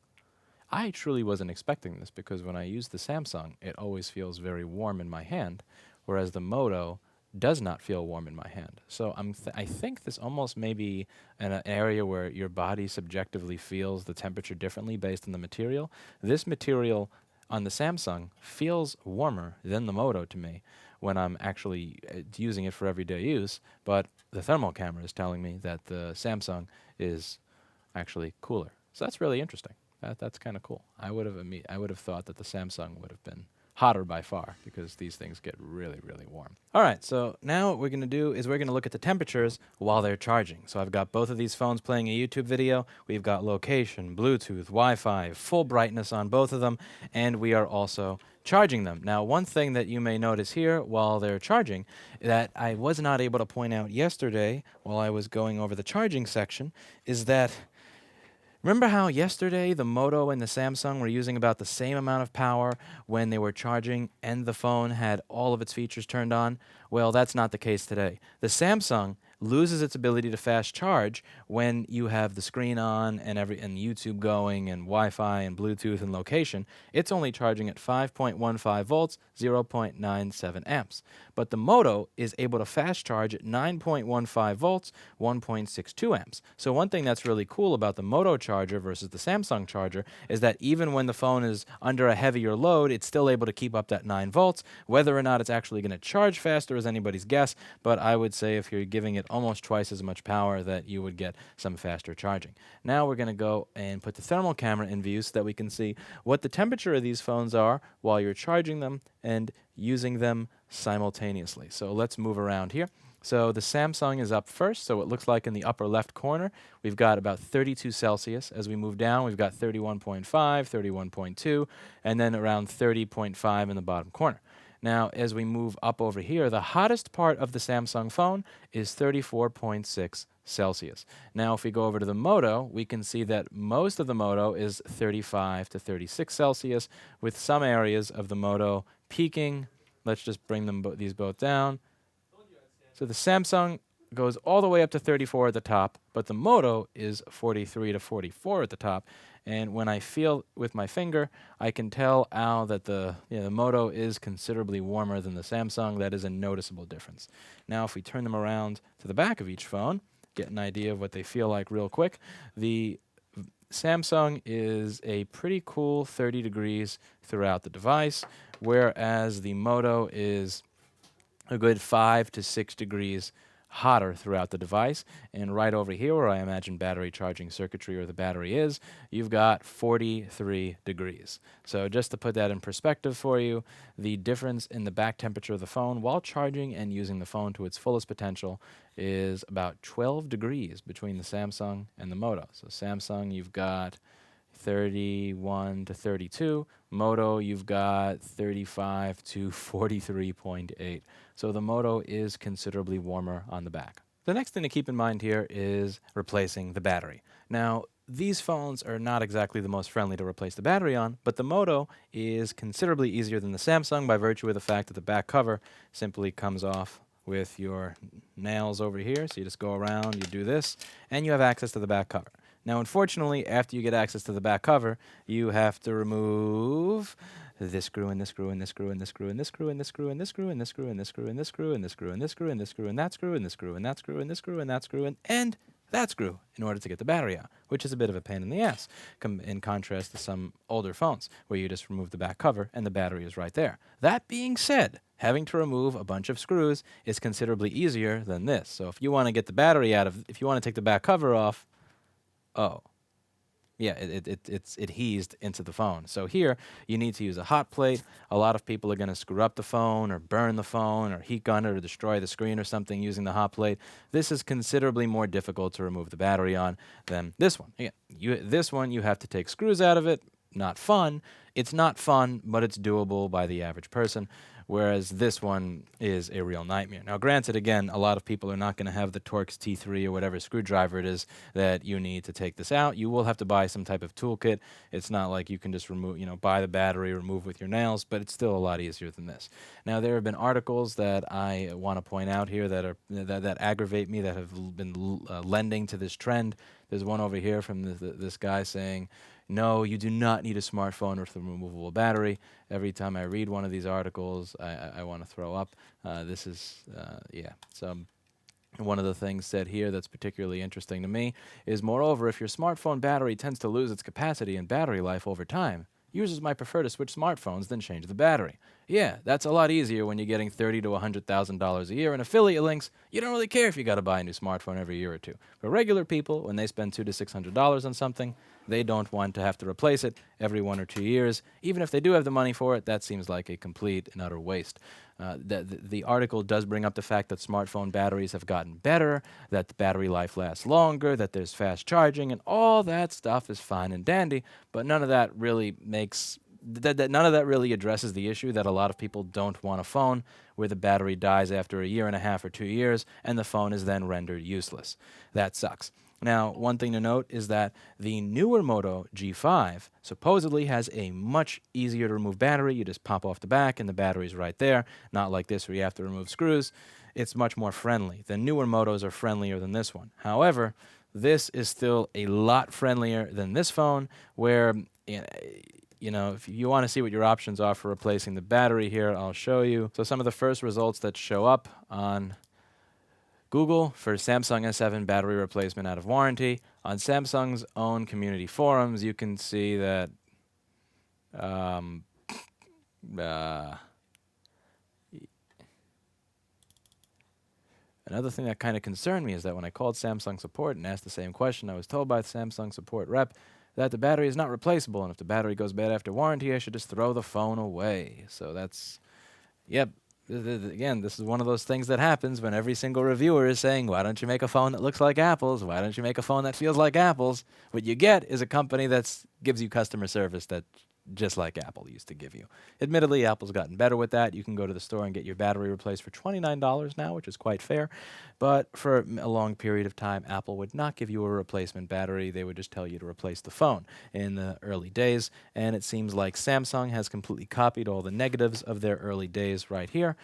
I truly wasn't expecting this because when I use the Samsung, it always feels very warm in my hand, whereas the Moto does not feel warm in my hand. So I think this almost may be an area where your body subjectively feels the temperature differently based on the material. This material on the Samsung feels warmer than the Moto to me when I'm actually using it for everyday use, but the thermal camera is telling me that the Samsung is actually cooler. So that's really interesting. That's kind of cool. I would have thought that the Samsung would have been hotter by far because these things get really, really warm. All right, so now what we're going to do is we're going to look at the temperatures while they're charging. So I've got both of these phones playing a YouTube video. We've got location, Bluetooth, Wi-Fi, full brightness on both of them, and we are also charging them. Now, one thing that you may notice here while they're charging that I was not able to point out yesterday while I was going over the charging section is that remember how yesterday the Moto and the Samsung were using about the same amount of power when they were charging and the phone had all of its features turned on? Well, that's not the case today. The Samsung loses its ability to fast charge when you have the screen on and YouTube going and Wi-Fi and Bluetooth and location. It's only charging at 5.15 volts, 0.97 amps. But the Moto is able to fast charge at 9.15 volts, 1.62 amps. So one thing that's really cool about the Moto charger versus the Samsung charger is that even when the phone is under a heavier load, it's still able to keep up that 9 volts. Whether or not it's actually going to charge faster is anybody's guess, but I would say if you're giving it almost twice as much power that you would get some faster charging. Now we're going to go and put the thermal camera in view so that we can see what the temperature of these phones are while you're charging them and using them simultaneously. So let's move around here. So the Samsung is up first, so it looks like in the upper left corner, we've got about 32 Celsius. As we move down, we've got 31.5, 31.2, and then around 30.5 in the bottom corner. Now, as we move up over here, the hottest part of the Samsung phone is 34.6 Celsius. Now, if we go over to the Moto, we can see that most of the Moto is 35 to 36 Celsius, with some areas of the Moto peaking. Let's just bring them these both down. So the Samsung goes all the way up to 34 at the top, but the Moto is 43 to 44 at the top. And when I feel with my finger, I can tell that the Moto is considerably warmer than the Samsung. That is a noticeable difference. Now, if we turn them around to the back of each phone, get an idea of what they feel like real quick. The Samsung is a pretty cool 30 degrees throughout the device, whereas the Moto is a good 5 to 6 degrees hotter throughout the device. And right over here where I imagine battery charging circuitry or the battery is, you've got 43 degrees. So just to put that in perspective for you, the difference in the back temperature of the phone while charging and using the phone to its fullest potential is about 12 degrees between the Samsung and the Moto. So Samsung, you've got 31 to 32. Moto, you've got 35 to 43.8. So the Moto is considerably warmer on the back. The next thing to keep in mind here is replacing the battery. Now, these phones are not exactly the most friendly to replace the battery on, but the Moto is considerably easier than the Samsung by virtue of the fact that the back cover simply comes off with your nails over here. So you just go around, you do this, and you have access to the back cover. Now, unfortunately, after you get access to the back cover, you have to remove this screw and this screw and this screw and this screw and this screw and this screw and this screw and this screw and this screw and this screw and this screw and this screw and this screw and that screw and this screw and that screw and this screw and that screw and that screw in order to get the battery out, which is a bit of a pain in the ass, in contrast to some older phones where you just remove the back cover and the battery is right there. That being said, having to remove a bunch of screws is considerably easier than this. So if you want to get the battery out of, if you want to take the back cover off, oh, yeah, it adhesed into the phone. So here, you need to use a hot plate. A lot of people are going to screw up the phone or burn the phone or heat gun it or destroy the screen or something using the hot plate. This is considerably more difficult to remove the battery on than this one. Again, this one, you have to take screws out of it. Not fun. It's not fun, but it's doable by the average person, whereas this one is a real nightmare. Now, granted, again, a lot of people are not going to have the Torx T3 or whatever screwdriver it is that you need to take this out. You will have to buy some type of toolkit. It's not like you can just remove, buy the battery, remove with your nails, but it's still a lot easier than this. Now, there have been articles that I want to point out here that are that aggravate me, that have been lending to this trend. There's one over here from this guy saying, no, you do not need a smartphone with a removable battery. Every time I read one of these articles, I want to throw up. This is, yeah. So one of the things said here that's particularly interesting to me is, moreover, if your smartphone battery tends to lose its capacity and battery life over time, users might prefer to switch smartphones than change the battery. Yeah, that's a lot easier when you're getting $30,000 to $100,000 a year in affiliate links. You don't really care if you got to buy a new smartphone every year or two. But regular people, when they spend $200 to $600 on something, they don't want to have to replace it every 1 or 2 years. Even if they do have the money for it, that seems like a complete and utter waste. The article does bring up the fact that smartphone batteries have gotten better, that the battery life lasts longer, that there's fast charging, and all that stuff is fine and dandy, but none of that really makes... none of that really addresses the issue that a lot of people don't want a phone where the battery dies after 1.5 years or 2 years and the phone is then rendered useless. That sucks. Now, one thing to note is that the newer Moto G5 supposedly has a much easier to remove battery. You just pop off the back and the battery's right there, not like this where you have to remove screws. It's much more friendly. The newer Motos are friendlier than this one. However, this is still a lot friendlier than this phone, where... if you want to see what your options are for replacing the battery here, I'll show you. So some of the first results that show up on Google for Samsung S7 battery replacement out of warranty. On Samsung's own community forums, you can see that another thing that kind of concerned me is that when I called Samsung support and asked the same question, I was told by the Samsung support rep that the battery is not replaceable, and if the battery goes bad after warranty, I should just throw the phone away. So that's, yep. Again, this is one of those things that happens when every single reviewer is saying, why don't you make a phone that looks like Apple's? Why don't you make a phone that feels like Apple's? What you get is a company that gives you customer service that just like Apple used to give you. Admittedly, Apple's gotten better with that. You can go to the store and get your battery replaced for $29 now, which is quite fair. But for a long period of time, Apple would not give you a replacement battery. They would just tell you to replace the phone in the early days. And it seems like Samsung has completely copied all the negatives of their early days right here.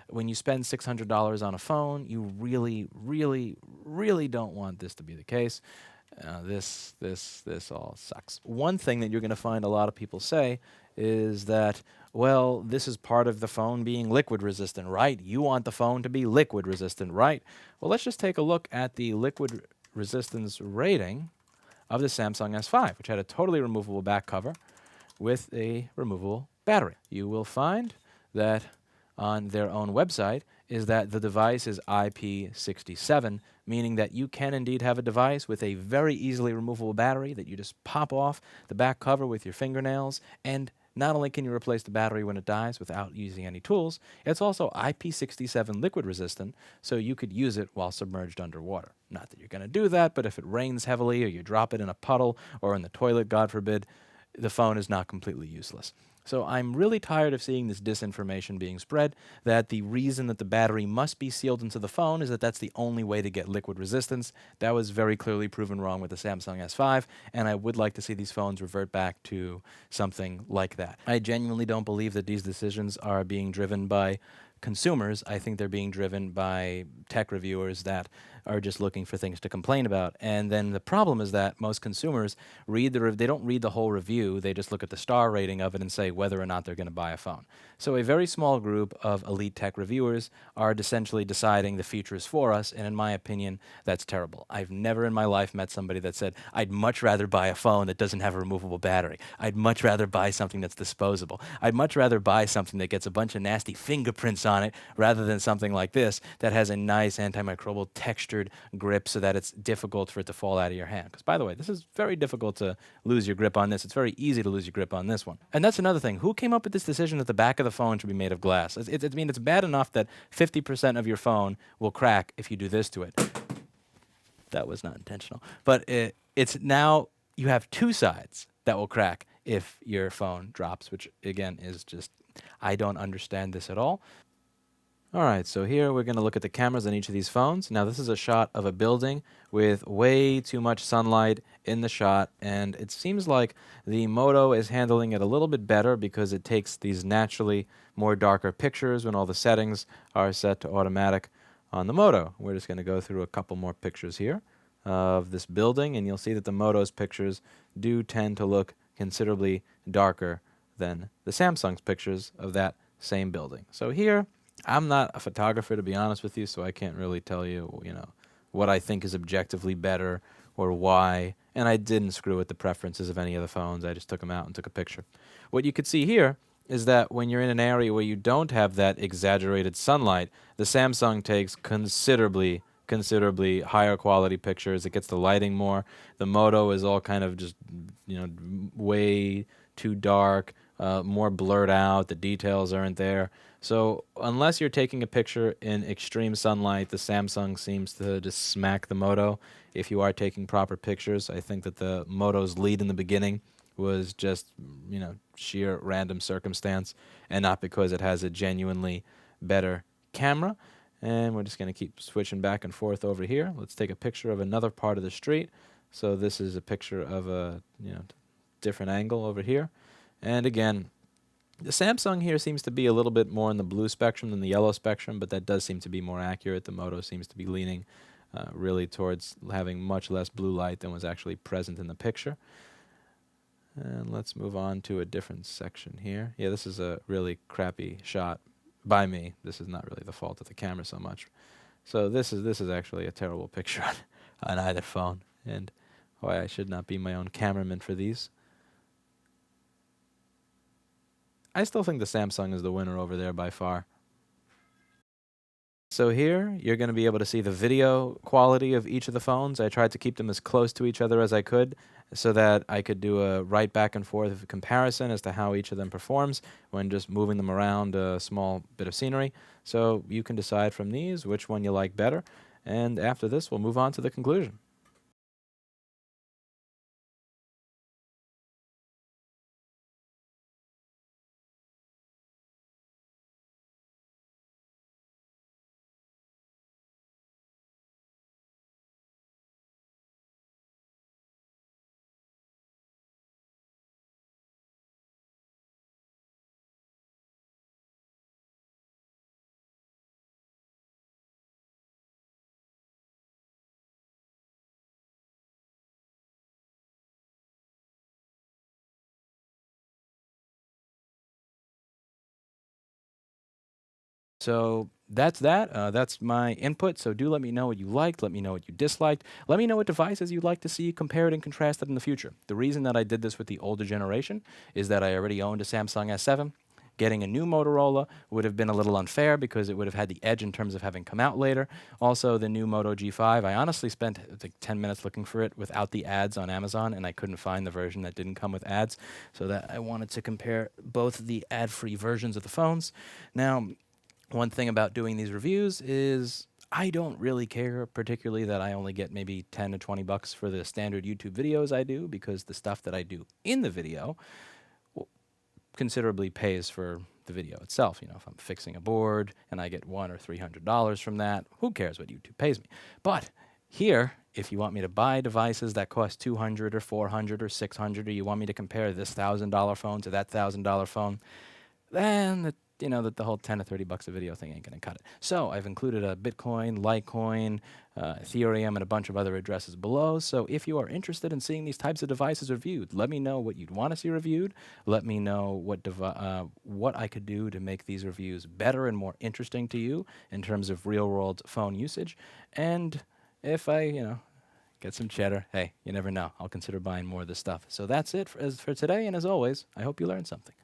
When you spend $600 on a phone, you really, really, really don't want this to be the case. This all sucks. One thing that you're going to find a lot of people say is that, well, this is part of the phone being liquid resistant, right? You want the phone to be liquid resistant, right? Well, let's just take a look at the liquid resistance rating of the Samsung S5, which had a totally removable back cover with a removable battery. You will find that on their own website is that the device is IP67, meaning that you can indeed have a device with a very easily removable battery that you just pop off the back cover with your fingernails, and not only can you replace the battery when it dies without using any tools, it's also IP67 liquid resistant, so you could use it while submerged underwater. Not that you're going to do that, but if it rains heavily or you drop it in a puddle or in the toilet, God forbid, the phone is not completely useless. So I'm really tired of seeing this disinformation being spread that the reason that the battery must be sealed into the phone is that that's the only way to get liquid resistance. That was very clearly proven wrong with the Samsung S5, and I would like to see these phones revert back to something like that. I genuinely don't believe that these decisions are being driven by consumers. I think they're being driven by tech reviewers that are just looking for things to complain about. And then the problem is that most consumers they don't read the whole review. They just look at the star rating of it and say whether or not they're going to buy a phone. So a very small group of elite tech reviewers are essentially deciding the future is for us. And in my opinion, that's terrible. I've never in my life met somebody that said, I'd much rather buy a phone that doesn't have a removable battery. I'd much rather buy something that's disposable. I'd much rather buy something that gets a bunch of nasty fingerprints on it rather than something like this that has a nice antimicrobial textured grip so that it's difficult for it to fall out of your hand. Because by the way, this is very difficult to lose your grip on this. It's very easy to lose your grip on this one. And that's another thing. Who came up with this decision that the back of the phone should be made of glass? It's bad enough that 50% of your phone will crack if you do this to it. That was not intentional. But it's now you have two sides that will crack if your phone drops, which again is just, I don't understand this at all. All right, so here we're going to look at the cameras on each of these phones. Now this is a shot of a building with way too much sunlight in the shot, and it seems like the Moto is handling it a little bit better because it takes these naturally more darker pictures when all the settings are set to automatic on the Moto. We're just going to go through a couple more pictures here of this building, and you'll see that the Moto's pictures do tend to look considerably darker than the Samsung's pictures of that same building. So here, I'm not a photographer, to be honest with you, so I can't really tell you, what I think is objectively better or why. And I didn't screw with the preferences of any of the phones. I just took them out and took a picture. What you could see here is that when you're in an area where you don't have that exaggerated sunlight, the Samsung takes considerably higher quality pictures. It gets the lighting more. The Moto is all kind of just, way too dark, more blurred out. The details aren't there. So unless you're taking a picture in extreme sunlight, the Samsung seems to just smack the Moto. If you are taking proper pictures, I think that the Moto's lead in the beginning was just, sheer random circumstance and not because it has a genuinely better camera. And we're just going to keep switching back and forth over here. Let's take a picture of another part of the street. So this is a picture of a, different angle over here. And again, the Samsung here seems to be a little bit more in the blue spectrum than the yellow spectrum, but that does seem to be more accurate. The Moto seems to be leaning really towards having much less blue light than was actually present in the picture. And let's move on to a different section here. Yeah, this is a really crappy shot by me. This is not really the fault of the camera so much. So this is actually a terrible picture on either phone, and why I should not be my own cameraman for these. I still think the Samsung is the winner over there by far. So here, you're going to be able to see the video quality of each of the phones. I tried to keep them as close to each other as I could so that I could do a right back and forth comparison as to how each of them performs when just moving them around a small bit of scenery. So you can decide from these which one you like better. And after this, we'll move on to the conclusion. So that's that. That's my input. So do let me know what you liked. Let me know what you disliked. Let me know what devices you'd like to see compared and contrasted in the future. The reason that I did this with the older generation is that I already owned a Samsung S7. Getting a new Motorola would have been a little unfair because it would have had the edge in terms of having come out later. Also, the new Moto G5, I honestly spent like 10 minutes looking for it without the ads on Amazon, and I couldn't find the version that didn't come with ads, so that I wanted to compare both the ad-free versions of the phones. Now, one thing about doing these reviews is I don't really care particularly that I only get maybe 10 to 20 bucks for the standard YouTube videos I do, because the stuff that I do in the video considerably pays for the video itself. You know, if I'm fixing a board and I get $100 or $300 from that, who cares what YouTube pays me? But here, if you want me to buy devices that cost $200 or $400 or $600, or you want me to compare this $1,000 phone to that $1,000 phone, then the whole 10 to 30 bucks a video thing ain't going to cut it. So I've included a Bitcoin, Litecoin, Ethereum, and a bunch of other addresses below. So if you are interested in seeing these types of devices reviewed, let me know what you'd want to see reviewed. Let me know what I could do to make these reviews better and more interesting to you in terms of real-world phone usage. And if I, get some cheddar, hey, you never know. I'll consider buying more of this stuff. So that's it for today. And as always, I hope you learned something.